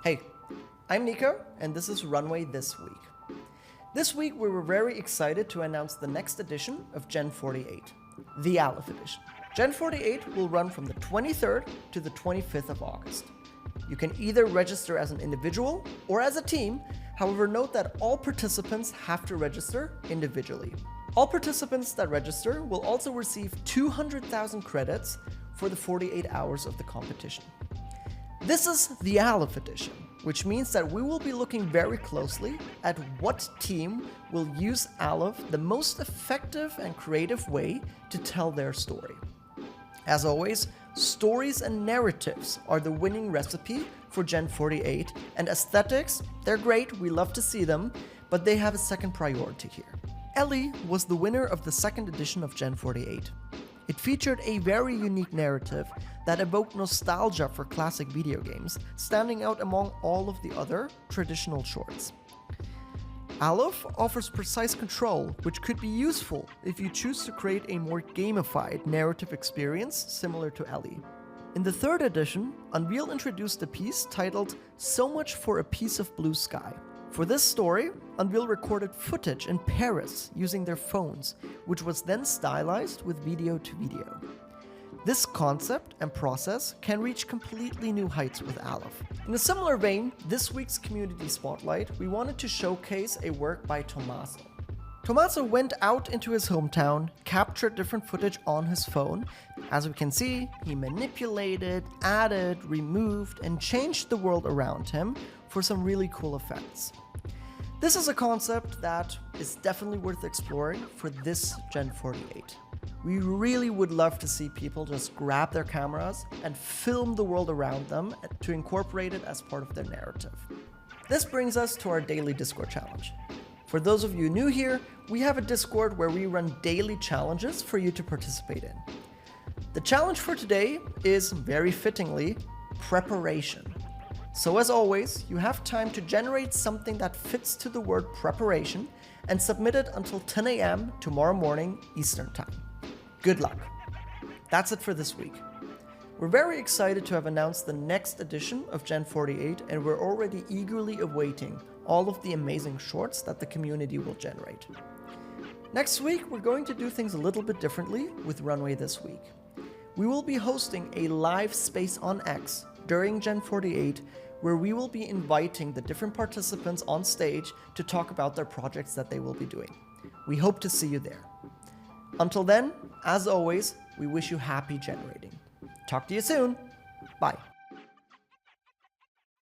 Hey, I'm Nico, and this is Runway This Week. This week, we were very excited to announce the next edition of Gen 48, the Aleph Edition. Gen 48 will run from the 23rd to the 25th of August. You can either register as an individual or as a team. However, note that all participants have to register individually. All participants that register will also receive 200,000 credits for the 48 hours of the competition. This is the Aleph Edition, which means that we will be looking very closely at what team will use Aleph the most effective and creative way to tell their story. As always, stories and narratives are the winning recipe for Gen 48, and aesthetics, they're great, we love to see them, but they have a second priority here. Ellie was the winner of the second edition of Gen 48. It featured a very unique narrative that evoked nostalgia for classic video games, standing out among all of the other traditional shorts. Aleph offers precise control, which could be useful if you choose to create a more gamified narrative experience similar to Ellie. In the third edition, Unreal introduced a piece titled "So Much for a Piece of Blue Sky." For this story, Unreal recorded footage in Paris using their phones, which was then stylized with video to video. This concept and process can reach completely new heights with Aleph. In a similar vein, this week's Community Spotlight, we wanted to showcase a work by Tommaso. Tommaso went out into his hometown, captured different footage on his phone. As we can see, he manipulated, added, removed, and changed the world around him for some really cool effects. This is a concept that is definitely worth exploring for this Gen 48. We really would love to see people just grab their cameras and film the world around them to incorporate it as part of their narrative. This brings us to our daily Discord challenge. For those of you new here, we have a Discord where we run daily challenges for you to participate in. The challenge for today is, very fittingly, preparation. So as always, you have time to generate something that fits to the word preparation and submit it until 10 a.m. tomorrow morning Eastern Time. Good luck. That's it for this week. We're very excited to have announced the next edition of Gen 48, and we're already eagerly awaiting all of the amazing shorts that the community will generate. Next week, we're going to do things a little bit differently with Runway This Week. We will be hosting a live space on X during Gen 48, where we will be inviting the different participants on stage to talk about their projects that they will be doing. We hope to see you there. Until then, as always, we wish you happy generating. Talk to you soon!